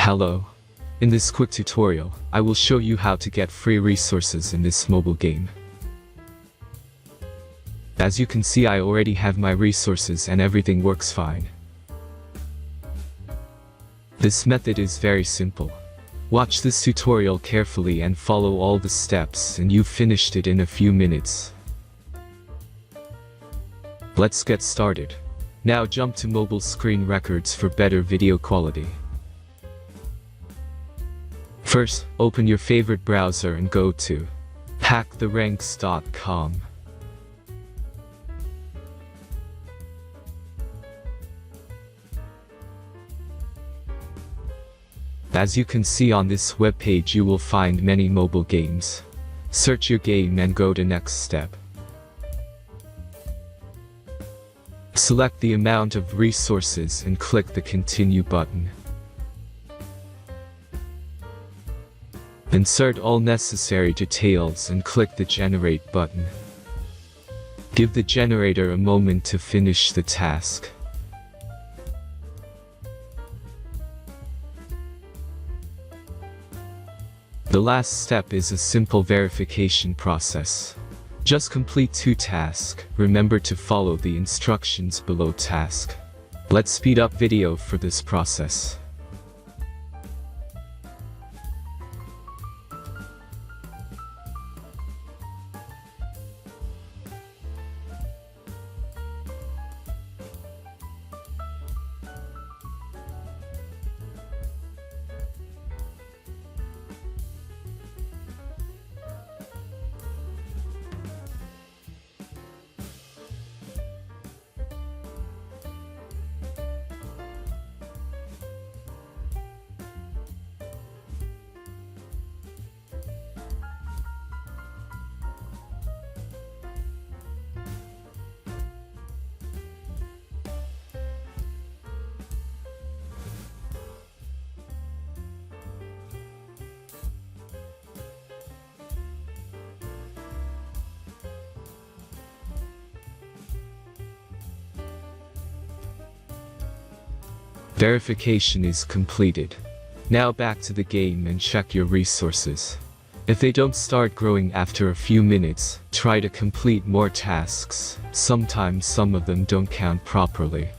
Hello. In this quick tutorial, I will show you how to get free resources in this mobile game. As you can see, I already have my resources and everything works fine. This method is very simple. Watch this tutorial carefully and follow all the steps and you've finished it in a few minutes. Let's get started. Now jump to mobile screen records for better video quality. First, open your favorite browser and go to hack..Com. As you can see on this web page, you will find many mobile games. Search your game and go to next step. Select the amount of resources and click the continue button. Insert all necessary details and click the generate button. Give the generator a moment to finish the task. The last step is a simple verification process. Just complete 2 tasks. Remember to follow the instructions below task. Let's speed up video for this process. Verification is completed. Now back to the game and check your resources. If they don't start growing after a few minutes, try to complete more tasks. Sometimes some of them don't count properly.